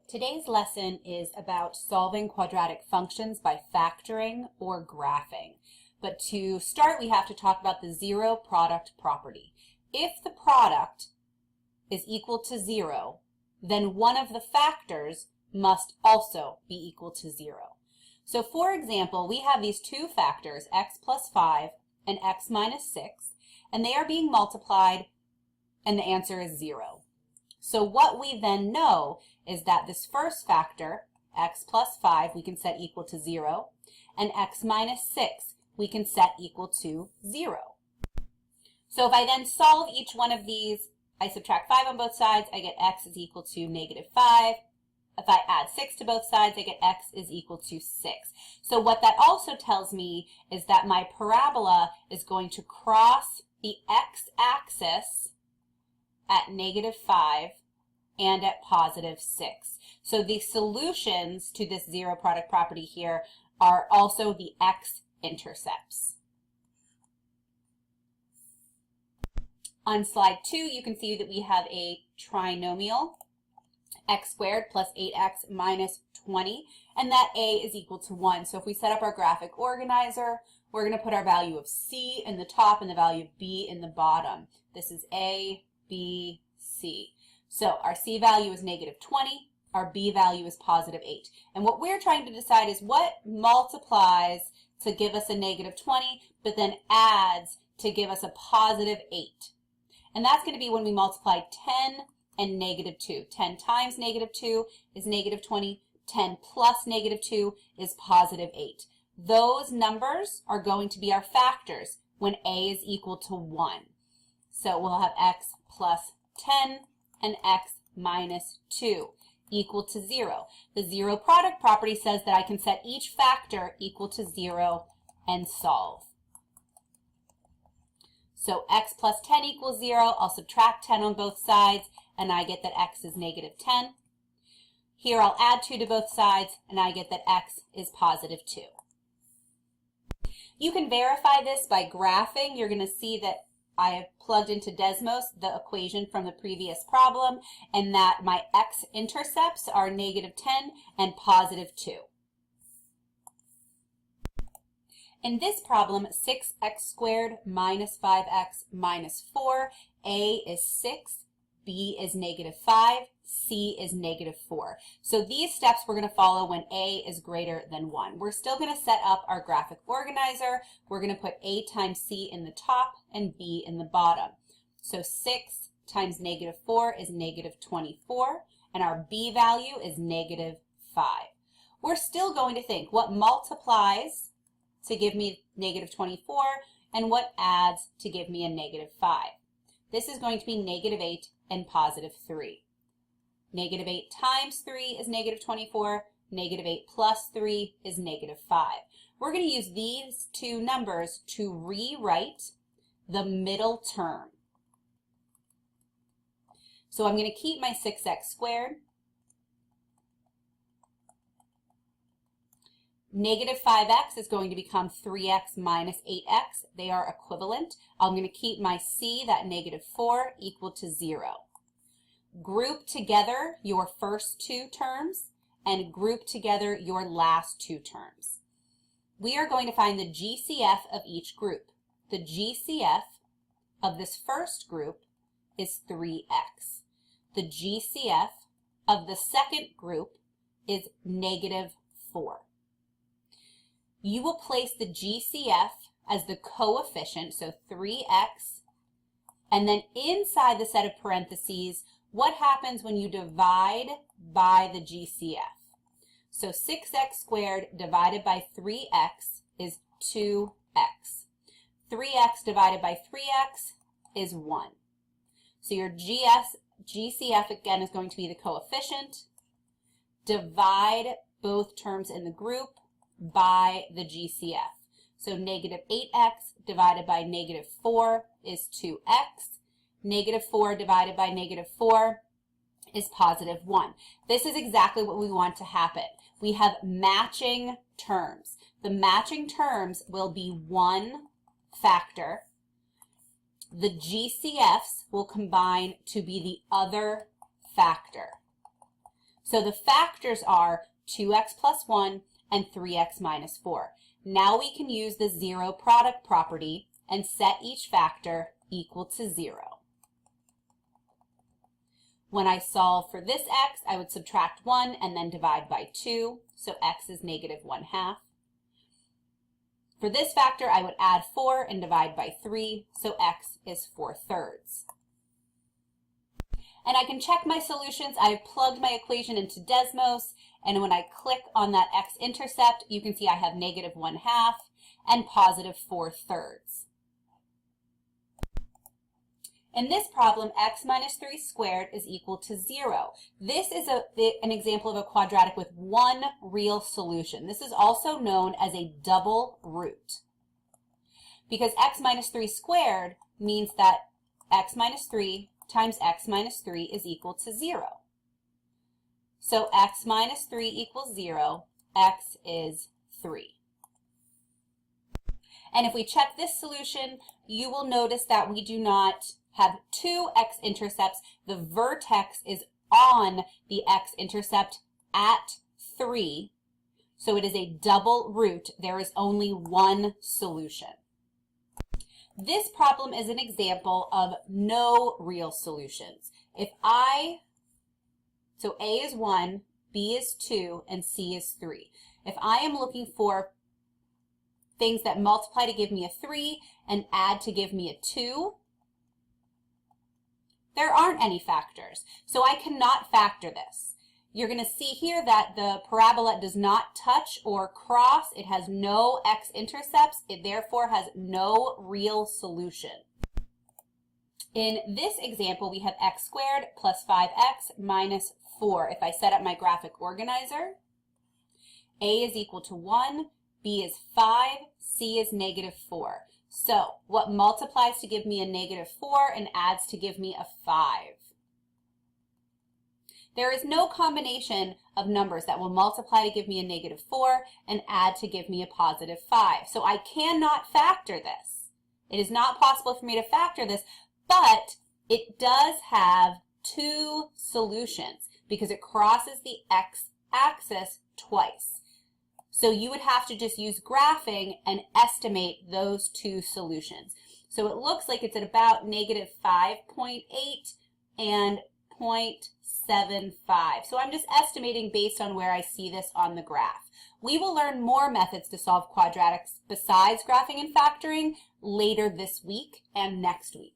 Today's lesson is about solving quadratic functions by factoring or graphing. But to start, we have to talk about the zero product property. If the product is equal to 0, then one of the factors must also be equal to 0. So for example, we have these two factors, x plus 5 and x minus 6, and they are being multiplied, and the answer is 0. So what we then know is that this first factor, x plus 5, we can set equal to 0, and x minus 6, we can set equal to 0. So if I then solve each one of these, I subtract 5 on both sides, I get x is equal to negative 5. If I add 6 to both sides, I get x is equal to 6. So what that also tells me is that my parabola is going to cross the x-axis at negative 5 and at positive 6. So the solutions to this zero product property here are also the x-intercepts. On slide 2, you can see that we have a trinomial, x squared plus 8x minus 20, and that a is equal to 1. So if we set up our graphic organizer, we're going to put our value of c in the top and the value of b in the bottom. This is a, b, c. So our c value is negative 20, our b value is positive 8. And what we're trying to decide is what multiplies to give us a negative 20, but then adds to give us a positive 8. And that's going to be when we multiply 10 and negative 2. 10 times negative 2 is negative 20. 10 plus negative 2 is positive 8. Those numbers are going to be our factors when a is equal to 1. So we'll have x plus 10 and x minus 2 equal to 0. The zero product property says that I can set each factor equal to 0 and solve. So x plus 10 equals 0. I'll subtract 10 on both sides, and I get that x is negative 10. Here I'll add 2 to both sides, and I get that x is positive 2. You can verify this by graphing. You're going to see that I have plugged into Desmos the equation from the previous problem, and that my x-intercepts are negative 10 and positive 2. In this problem, 6x squared minus 5x minus 4, a is 6, b is negative 5, c is negative 4. So these steps we're going to follow when a is greater than 1. We're still going to set up our graphic organizer. We're going to put a times c in the top and b in the bottom. So 6 times negative 4 is negative 24, and our b value is negative 5. We're still going to think what multiplies to give me negative 24 and what adds to give me a negative 5. This is going to be negative 8 and positive 3. Negative 8 times 3 is negative 24. Negative 8 plus 3 is negative 5. We're going to use these two numbers to rewrite the middle term. So I'm going to keep my 6x squared. Negative 5x is going to become 3x minus 8x. They are equivalent. I'm going to keep my c, that negative 4, equal to 0. Group together your first two terms and group together your last two terms. We are going to find the GCF of each group. The GCF of this first group is 3x. The GCF of the second group is negative 4. You will place the GCF as the coefficient, so 3x, and then inside the set of parentheses, what happens when you divide by the GCF? So 6x squared divided by 3x is 2x. 3x divided by 3x is 1. So your GCF again is going to be the coefficient. Divide both terms in the group by the GCF. So negative 8x divided by negative 4 is 2x. Negative 4 divided by negative 4 is positive 1. This is exactly what we want to happen. We have matching terms. The matching terms will be one factor. The GCFs will combine to be the other factor. So the factors are 2x plus 1 and 3x minus 4. Now we can use the zero product property and set each factor equal to 0. When I solve for this x, I would subtract 1 and then divide by 2, so x is negative 1/2. For this factor, I would add 4 and divide by 3, so x is 4/3. And I can check my solutions. I have plugged my equation into Desmos, and when I click on that x-intercept, you can see I have negative 1/2 and positive 4/3. In this problem, x minus 3 squared is equal to 0. This is an example of a quadratic with one real solution. This is also known as a double root, because x minus 3 squared means that x minus 3 times x minus 3 is equal to 0. So x minus 3 equals 0, x is 3. And if we check this solution, you will notice that we do not have two x-intercepts. The vertex is on the x-intercept at 3, so it is a double root. There is only one solution. This problem is an example of no real solutions. So A is 1, B is 2, and C is 3. If I am looking for things that multiply to give me a 3 and add to give me a 2, there aren't any factors, so I cannot factor this. You're going to see here that the parabola does not touch or cross. It has no x-intercepts. It therefore has no real solution. In this example, we have x squared plus 5x minus 4. If I set up my graphic organizer, A is equal to 1, B is 5, C is negative 4. So what multiplies to give me a negative 4 and adds to give me a 5? There is no combination of numbers that will multiply to give me a negative 4 and add to give me a positive 5. So I cannot factor this. It is not possible for me to factor this, but it does have two solutions because it crosses the x-axis twice. So you would have to just use graphing and estimate those two solutions. So it looks like it's at about negative 5.8 and 0.75. So I'm just estimating based on where I see this on the graph. We will learn more methods to solve quadratics besides graphing and factoring later this week and next week.